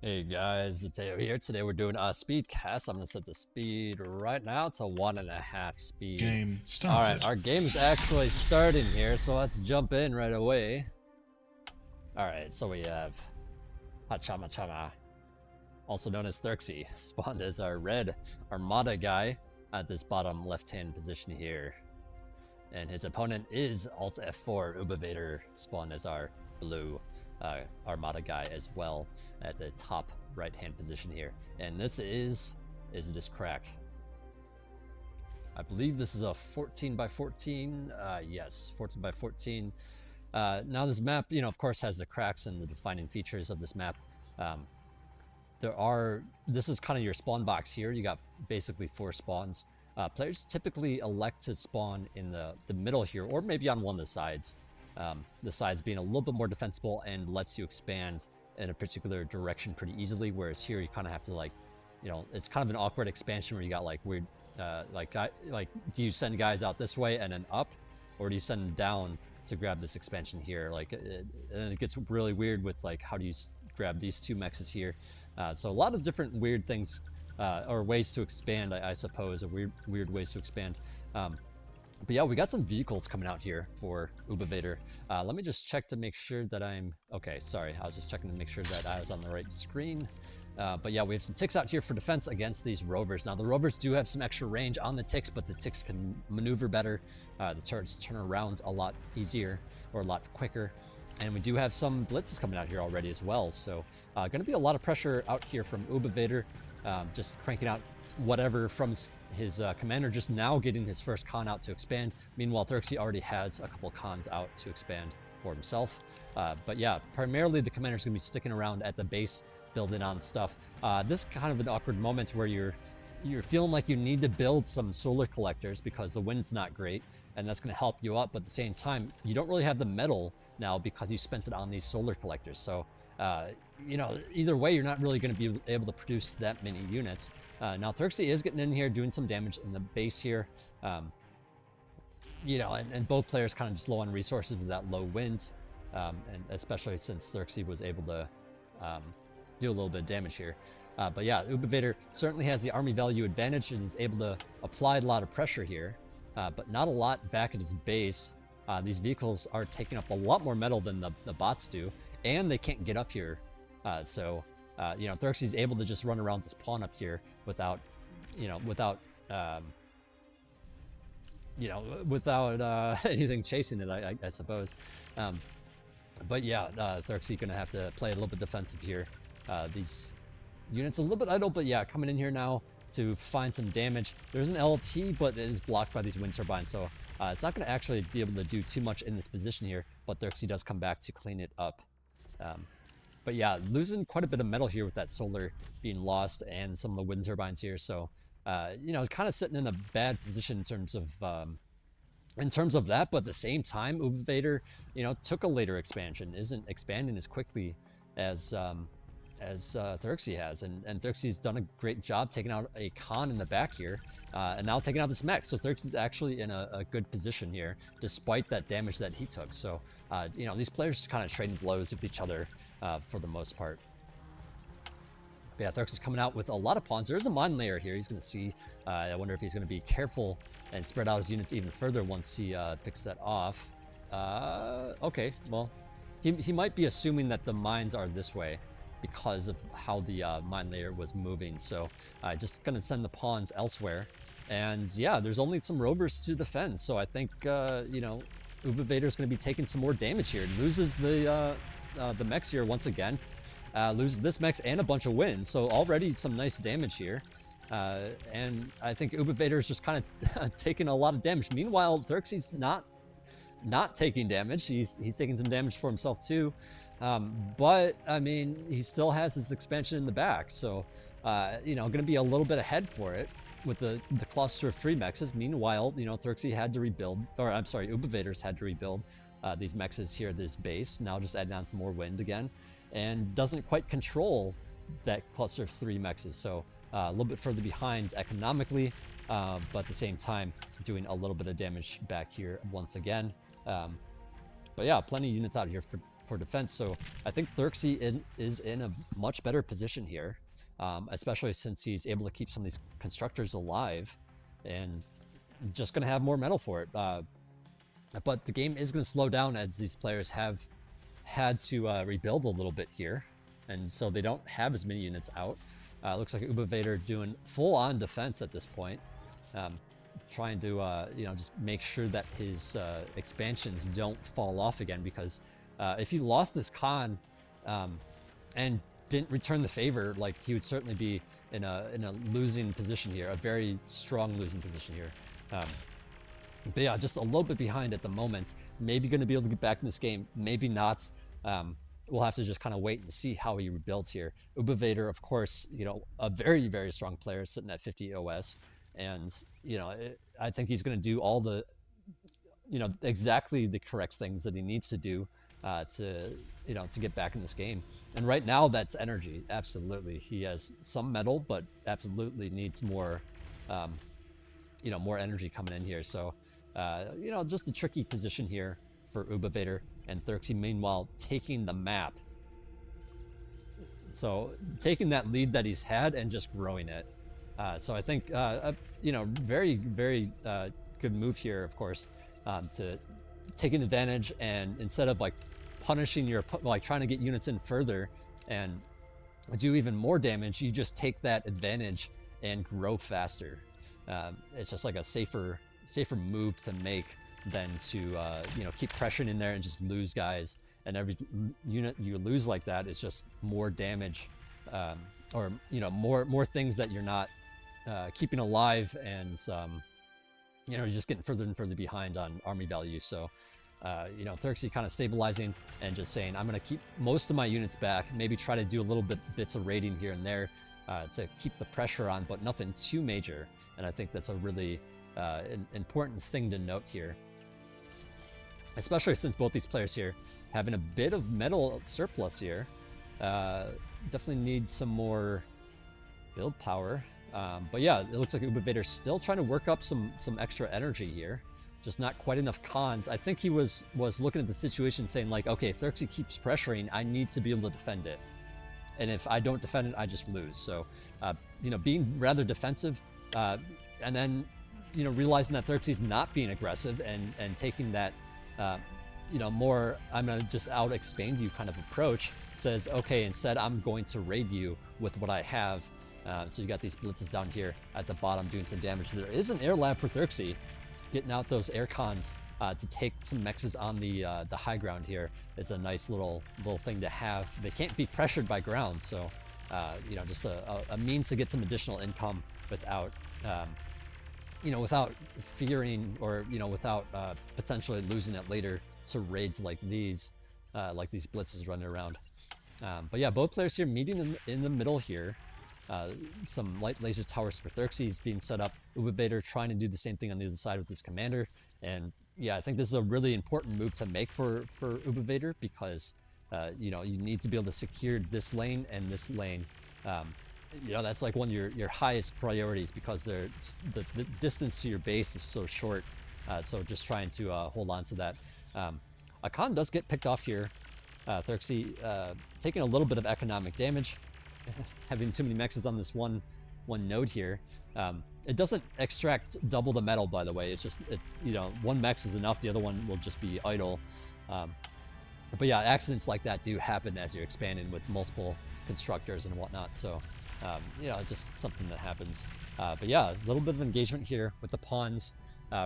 Hey guys, it's Zeteo here. Today we're doing a speed cast. I'm gonna set the speed right now to 1.5 speed. Game Alright, started. our game is actually starting here, so let's jump in right away. Alright, so we have Hachama Chama, also known as Therxy, spawned as our red Armada guy at this bottom left-hand position here. And his opponent is also F4 Ubivator, spawned as our blue Armada guy as well at the top right hand position here. And this is Isidis Crack. I believe this is a 14 by 14. Yes, 14 by 14. Now this map, of course has the cracks and the defining features of this map. This is kind of your spawn box here. You got basically 4 spawns. Players typically elect to spawn in the middle here, or maybe on one of the sides. The sides being a little bit more defensible and lets you expand in a particular direction pretty easily, whereas here you kind of have to it's kind of an awkward expansion where you got like weird, do you send guys out this way and then up, or do you send them down to grab this expansion here? And it gets really weird with like how do you grab these 2 mexes here? So a lot of different weird things or ways to expand, I suppose, or weird ways to expand. But yeah, we got some vehicles coming out here for Ubivator. Let me just check to make sure that I'm... Okay, sorry. I was just checking to make sure that I was on the right screen. But yeah, we have some ticks out here for defense against these rovers. Now, the rovers do have some extra range on the ticks, but the ticks can maneuver better. The turrets turn around a lot easier or a lot quicker. And we do have some blitzes coming out here already as well. So going to be a lot of pressure out here from Ubivator, just cranking out whatever from his commander, just now getting his first con out to expand. Meanwhile, Therxy already has a couple cons out to expand for himself. But yeah, primarily the commander's going to be sticking around at the base, building on stuff. This is kind of an awkward moment where you're feeling like you need to build some solar collectors because the wind's not great, and that's going to help you up. But at the same time, you don't really have the metal now because you spent it on these solar collectors. So either way, you're not really going to be able to produce that many units. Now, Therxy is getting in here, doing some damage in the base here. And both players kind of just low on resources with that low wind, and especially since Therxy was able to do a little bit of damage here. But yeah, Ubivator certainly has the army value advantage and is able to apply a lot of pressure here, but not a lot back at his base. These vehicles are taking up a lot more metal than the bots do, and they can't get up here. Therxy's able to just run around this pawn up here without anything chasing it, I suppose. But yeah, Therxy gonna have to play a little bit defensive here. These units a little bit idle, but yeah, coming in here now to find some damage. There's an LT, but it is blocked by these wind turbines, so it's not going to actually be able to do too much in this position here, but Therxy does come back to clean it up. But yeah, losing quite a bit of metal here with that solar being lost and some of the wind turbines here, so it's kind of sitting in a bad position in terms of that. But at the same time, Ubivator, took a later expansion, isn't expanding as quickly as Therxy has, and Therxy's done a great job taking out a con in the back here, and now taking out this mech. So Therxy's actually in a good position here, despite that damage that he took. So these players just kind of trading blows with each other for the most part. But yeah, Therxy's coming out with a lot of pawns. There is a mine layer here. He's going to see. I wonder if he's going to be careful and spread out his units even further once he picks that off. Okay, well, he might be assuming that the mines are this way because of how the mine layer was moving. So just gonna send the pawns elsewhere. And yeah, there's only some rovers to defend. So I think, Ubivator's gonna be taking some more damage here. Loses the mechs here once again. Loses this mechs and a bunch of wins. So already some nice damage here. And I think Ubivator's just kind of taking a lot of damage. Meanwhile, Therxy's not taking damage. He's taking some damage for himself too. But I mean, he still has his expansion in the back, so going to be a little bit ahead for it with the cluster of 3 mexes. Meanwhile, Therxy had to rebuild, or I'm sorry, Ubivator's had to rebuild these mexes here, this base. Now just adding on some more wind again, and doesn't quite control that cluster of 3 mexes. So a little bit further behind economically, but at the same time doing a little bit of damage back here once again. But yeah, plenty of units out here for defense. So I think Therxy is in a much better position here, especially since he's able to keep some of these constructors alive and just going to have more metal for it. But the game is going to slow down as these players have had to rebuild a little bit here, and so they don't have as many units out. Looks like Ubivator doing full-on defense at this point, trying to just make sure that his expansions don't fall off again, because if he lost this con and didn't return the favor, like, he would certainly be in a losing position here, a very strong losing position here. But yeah, just a little bit behind at the moment. Maybe going to be able to get back in this game, maybe not. We'll have to just kind of wait and see how he rebuilds here. Ubivator, of course, a very, very strong player sitting at 50 OS. And, I think he's going to do all the, exactly the correct things that he needs to do to get back in this game. And right now, that's energy. Absolutely. He has some metal, but absolutely needs more, more energy coming in here. So, just a tricky position here for Ubivator, and Therxy meanwhile taking the map. So taking that lead that he's had and just growing it. So I think, very, very good move here, of course, to take an advantage, and instead of like punishing your, like trying to get units in further and do even more damage, you just take that advantage and grow faster. It's just like a safer move to make than to keep pressuring in there and just lose guys. And every unit you lose like that is just more damage, or more things that you're not keeping alive, and you're just getting further and further behind on army value. So Therxy kind of stabilizing and just saying, I'm going to keep most of my units back, maybe try to do a little bits of raiding here and there to keep the pressure on, but nothing too major. And I think that's a really important thing to note here, especially since both these players here having a bit of metal surplus here. Definitely need some more build power. But yeah, it looks like Ubivator's still trying to work up some extra energy here. Just not quite enough cons. I think he was looking at the situation saying like, okay, if Therxy keeps pressuring, I need to be able to defend it. And if I don't defend it, I just lose. So, being rather defensive, and then, realizing that Therxy's not being aggressive and taking that, more, I'm going to just out-expand you kind of approach, says, okay, instead I'm going to raid you with what I have. So you got these blitzes down here at the bottom doing some damage. There is an air lab for Therxy, getting out those air cons to take some mexes on the high ground here is a nice little thing to have. They can't be pressured by ground, so just a means to get some additional income without without fearing, or without potentially losing it later to raids like these blitzes running around. But yeah, both players here meeting in the middle here. Some light laser towers for Therxy being set up. Ubivator trying to do the same thing on the other side with his commander. And yeah, I think this is a really important move to make for Ubivator, because you need to be able to secure this lane and this lane. That's like one of your highest priorities, because the distance to your base is so short. So just trying to hold on to that. A con does get picked off here. Therxy taking a little bit of economic damage, having too many mexes on this one node here. It doesn't extract double the metal, by the way. It's just, one mex is enough. The other one will just be idle. But yeah, accidents like that do happen as you're expanding with multiple constructors and whatnot. So, just something that happens. But yeah, a little bit of engagement here with the pawns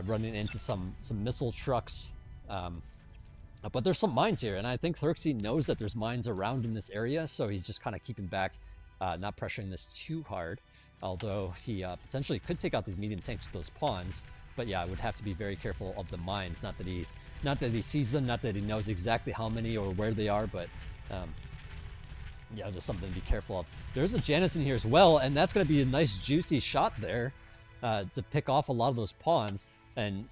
running into some missile trucks. But there's some mines here, and I think Therxy knows that there's mines around in this area, so he's just kind of keeping back, not pressuring this too hard. Although he potentially could take out these medium tanks with those pawns, but yeah, would have to be very careful of the mines. Not that he sees them, not that he knows exactly how many or where they are, but yeah, just something to be careful of. There's a Janus in here as well, and that's going to be a nice juicy shot there to pick off a lot of those pawns. And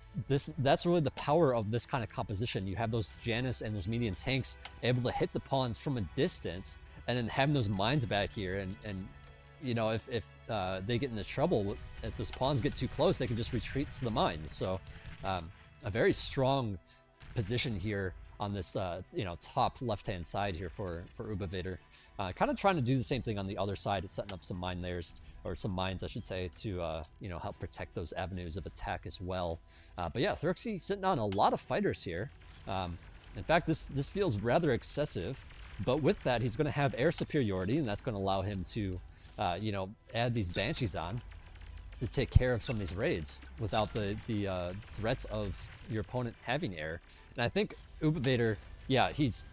that's really the power of this kind of composition. You have those Janus and those medium tanks able to hit the pawns from a distance, and then having those mines back here, and if they get into trouble, if those pawns get too close, they can just retreat to the mines. So a very strong position here on this you know, top left-hand side here for Ubivator. Kind of trying to do the same thing on the other side. It's setting up some mine layers, or some mines, I should say, to you know, help protect those avenues of attack as well. But yeah, Therxy sitting on a lot of fighters here. In fact, this feels rather excessive. But with that, he's going to have air superiority, and that's going to allow him to, you know, add these Banshees on to take care of some of these raids without the threats of your opponent having air. And I think Ubivator, yeah, he's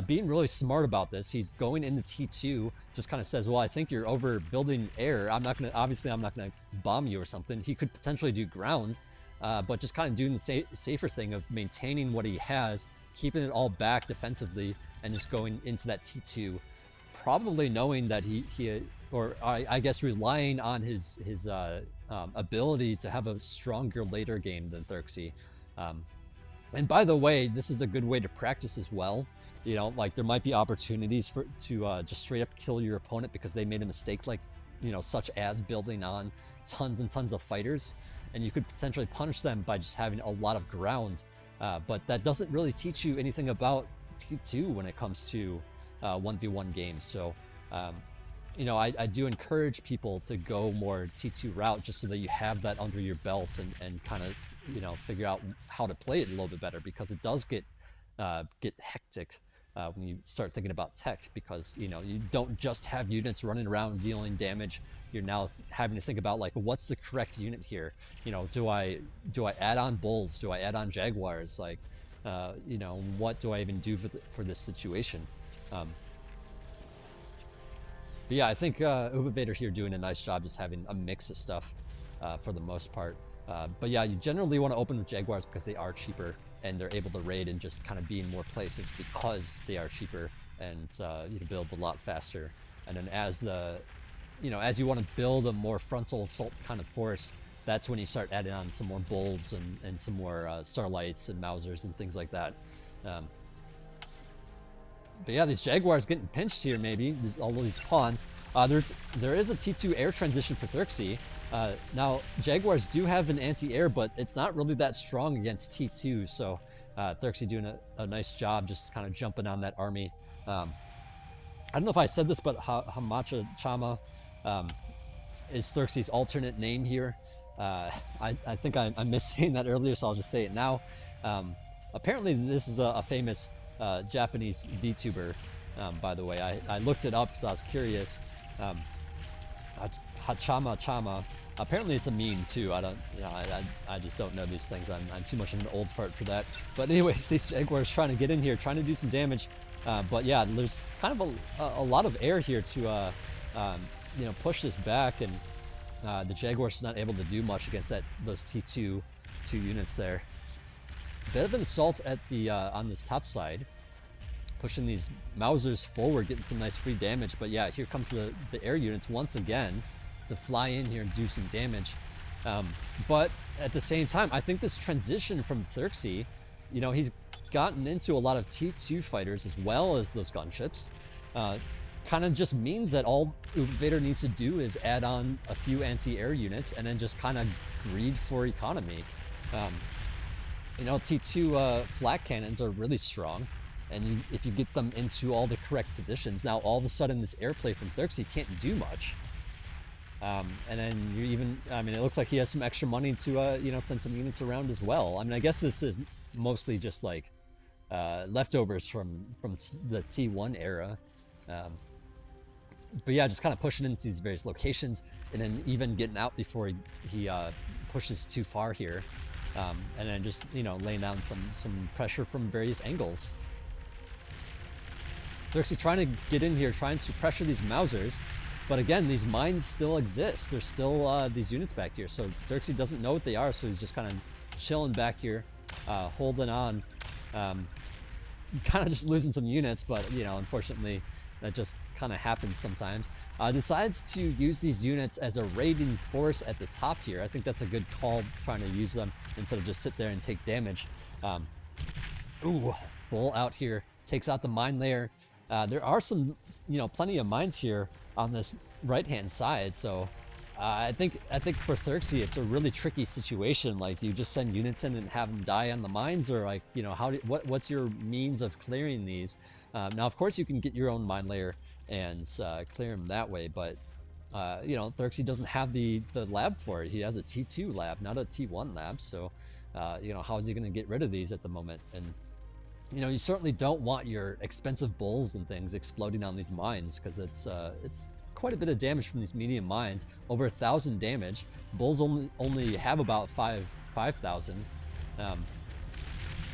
being really smart about this. He's going into T2, just kind of says, well, I think you're overbuilding air. Obviously I'm not gonna bomb you or something. He could potentially do ground, but just kind of doing the safer thing of maintaining what he has, keeping it all back defensively, and just going into that T2, probably knowing that I guess relying on his ability to have a stronger later game than Therxy. And by the way, this is a good way to practice as well. You know, like there might be opportunities to just straight up kill your opponent because they made a mistake, like, you know, such as building on tons and tons of fighters, and you could potentially punish them by just having a lot of ground. But that doesn't really teach you anything about T2 when it comes to 1v1 games. So, you know, I do encourage people to go more T2 route just so that you have that under your belt and kind of, you know, figure out how to play it a little bit better, because it does get hectic when you start thinking about tech, because, you know, you don't just have units running around dealing damage. You're now having to think about, like, what's the correct unit here? You know, do I add on bulls? Do I add on jaguars? Like, you know, what do I even do for this situation? But yeah, I think Ubivator here doing a nice job just having a mix of stuff for the most part. But yeah, you generally want to open with jaguars because they are cheaper and they're able to raid and just kind of be in more places because they are cheaper, and you can build a lot faster. And then as you want to build a more frontal assault kind of force, that's when you start adding on some more bulls and some more starlights and Mausers and things like that. But yeah, these jaguars getting pinched here. Maybe all of these pawns. There is a T2 air transition for Therxy. Now jaguars do have an anti-air, but it's not really that strong against T2. So Therxy doing a nice job, just kind of jumping on that army. I don't know if I said this, but Hamacha Chama is Therxy's alternate name here. I think I missed saying that earlier, so I'll just say it now. Apparently, this is a famous Japanese VTuber, by the way. I looked it up because I was curious. Hachama Chama. Apparently it's a meme too. I just don't know these things. I'm too much of an old fart for that. But anyways, these jaguars trying to get in here, trying to do some damage. But yeah, there's kind of a lot of air here to you know, push this back, and the jaguars not able to do much against those T2 units there. Bit of an assault at the on this top side, pushing these Mausers forward, getting some nice free damage. But yeah, here comes the air units once again to fly in here and do some damage. But at the same time, I think this transition from Therxy, you know, he's gotten into a lot of T2 fighters as well as those gunships. Kind of just means that all Ubivator needs to do is add on a few anti-air units and then just kind of greed for economy. You know, T2 flak cannons are really strong, and if you get them into all the correct positions, now all of a sudden this airplay from Therxy can't do much. And then you even, I mean, it looks like he has some extra money to, you know, send some units around as well. I mean, I guess this is mostly just like leftovers from the T1 era. But yeah, just kind of pushing into these various locations, and then even getting out before he pushes too far here. And then just, you know, laying down some pressure from various angles. Therxy trying to get in here, trying to pressure these Mausers. But again, these mines still exist. There's still these units back here. So Therxy doesn't know what they are, so he's just kind of chilling back here, holding on. Kind of just losing some units, but, you know, unfortunately, that just kind of happens sometimes. Decides to use these units as a raiding force at the top here. I think that's a good call, trying to use them instead of just sit there and take damage. Ooh, bull out here, takes out the mine layer. There are some, you know, plenty of mines here on this right-hand side, so I think for Therxy, it's a really tricky situation. Like, do you just send units in and have them die on the mines, or like, you know, what's your means of clearing these? Now, of course, you can get your own mine layer and clear them that way, but you know, Therxy doesn't have the lab for it. He has a T2 lab, not a T1 lab. So, you know, how is he going to get rid of these at the moment? And you know, you certainly don't want your expensive bulls and things exploding on these mines, because it's quite a bit of damage from these medium mines. Over 1,000 damage. Bulls only have about 5,000.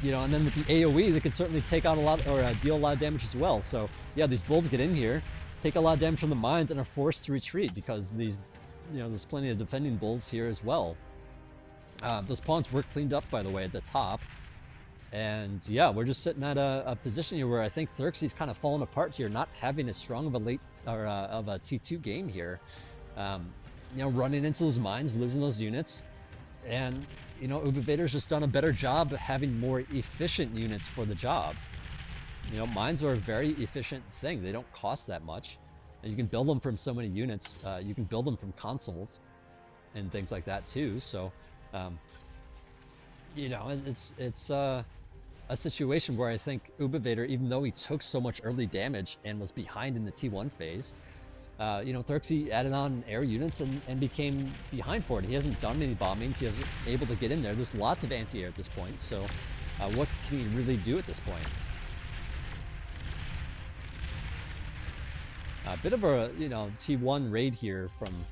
You know, and then with the AoE, they could certainly take out a lot, or deal a lot of damage as well. So yeah, these bulls get in here, take a lot of damage from the mines, and are forced to retreat because these, you know, there's plenty of defending bulls here as well. Those pawns were cleaned up, by the way, at the top. And yeah, we're just sitting at a position here where I think Therxy's kind of falling apart here, not having as strong of a late or of a T2 game here. You know, running into those mines, losing those units, and you know, Ubivator's just done a better job having more efficient units for the job. You know, mines are a very efficient thing. They don't cost that much, and you can build them from so many units. You can build them from consoles and things like that too. So, you know, it's a situation where I think Ubivator, even though he took so much early damage and was behind in the T1 phase, you know, Therxy added on air units and became behind for it. He hasn't done any bombings. He wasn't able to get in there. There's lots of anti-air at this point. So what can he really do at this point? A bit of a, you know, T1 raid here from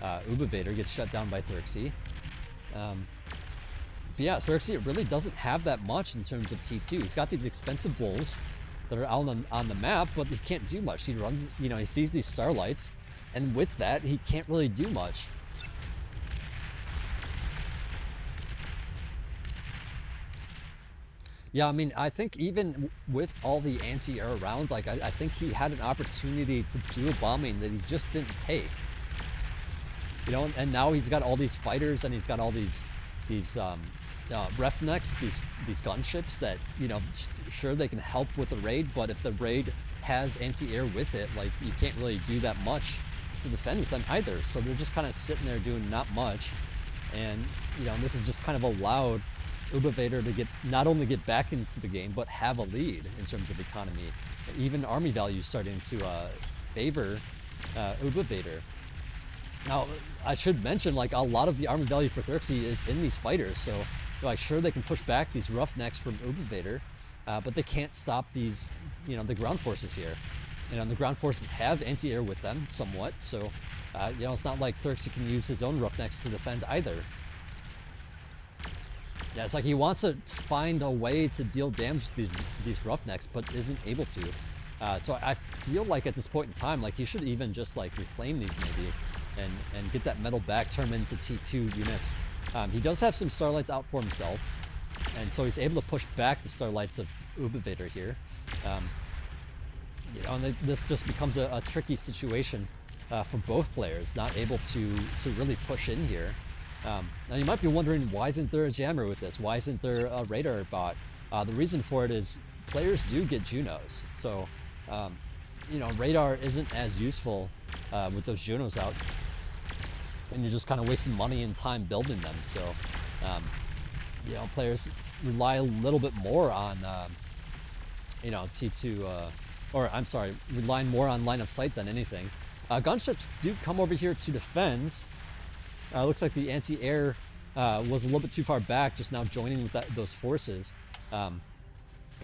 Ubivator, gets shut down by Therxy. But yeah, Therxy really doesn't have that much in terms of T2. He's got these expensive bulls that are out on the map, but he can't do much. He runs, you know, he sees these starlights, and with that, he can't really do much. Yeah, I mean, I think even with all the anti-air rounds, like, I think he had an opportunity to do a bombing that he just didn't take. You know, and now he's got all these fighters, and he's got all these refnecks, these gunships that, you know, sure, they can help with the raid, but if the raid has anti-air with it, like, you can't really do that much to defend with them either. So they're just kind of sitting there doing not much, and you know, this has just kind of allowed Ubivator to not only get back into the game, but have a lead in terms of economy. Even army values starting to favor Ubivator. Now, I should mention, like, a lot of the army value for Therxy is in these fighters, so like, sure, they can push back these roughnecks from Ubivator, but they can't stop these, you know, the ground forces here. You know, and the ground forces have anti-air with them somewhat, so you know, it's not like Therxy can use his own roughnecks to defend either. Yeah, it's like he wants to find a way to deal damage to these roughnecks, but isn't able to. So I feel like at this point in time, like, he should even just like reclaim these maybe, and get that metal back, turn them into T2 units. He does have some starlights out for himself, and so he's able to push back the starlights of Ubivator here. You know, and this just becomes a tricky situation for both players, not able to really push in here. Now you might be wondering, why isn't there a jammer with this? Why isn't there a radar bot? The reason for it is players do get Junos, so you know, radar isn't as useful with those Junos out, and you're just kind of wasting money and time building them. So you know, players rely a little bit more on you know, T2, or I'm sorry, relying more on line of sight than anything. Gunships do come over here to defend. Looks like the anti-air was a little bit too far back, just now joining with those forces. But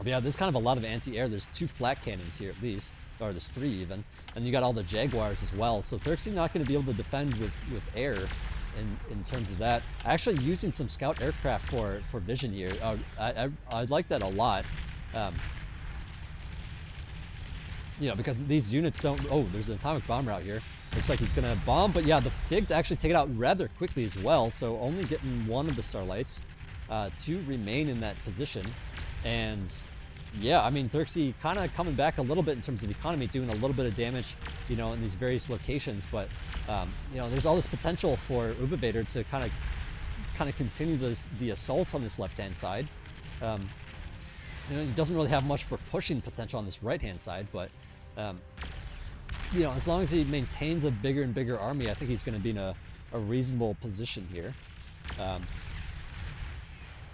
yeah, there's kind of a lot of anti-air. There's 2 flat cannons here at least, or there's 3 even, and you got all the Jaguars as well. So Therxy not going to be able to defend with air in terms of that. Actually using some scout aircraft for vision here. I like that a lot. You know, because these units don't. Oh, there's an atomic bomber out here. Looks like he's gonna bomb, but yeah, the Figs actually take it out rather quickly as well. So only getting 1 of the starlights to remain in that position. And yeah, I mean, Therxy kind of coming back a little bit in terms of economy, doing a little bit of damage, you know, in these various locations. But you know, there's all this potential for Ubivator to kind of continue the assault on this left-hand side. You know, he doesn't really have much for pushing potential on this right-hand side, but you know, as long as he maintains a bigger and bigger army, I think he's going to be in a reasonable position here.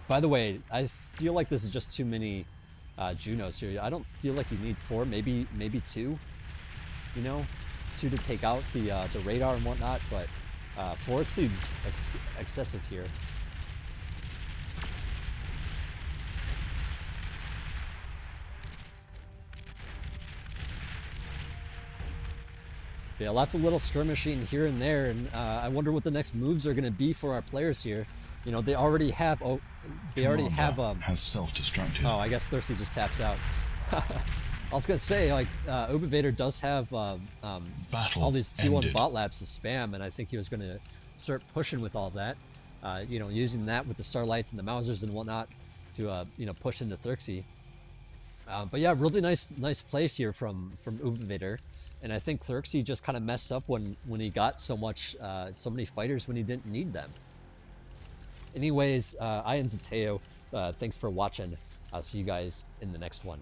By the way, I feel like this is just too many Junos here. I don't feel like you need 4, maybe 2. You know, 2 to take out the radar and whatnot, but 4 seems excessive here. Yeah, lots of little skirmishing here and there, and I wonder what the next moves are going to be for our players here. You know, they already have. Oh, they already have. Has self-destructed. Oh, I guess Therxy just taps out. I was gonna say, like, Ubivator does have all these T1 bot labs to spam, and I think he was gonna start pushing with all that. You know, using that with the Starlights and the Mausers and whatnot to you know, push into Therxy. But yeah, really nice play here from Ubivator. And I think Therxy just kind of messed up when he got so many fighters when he didn't need them. Anyways, I am Zeteo. Thanks for watching. I'll see you guys in the next one.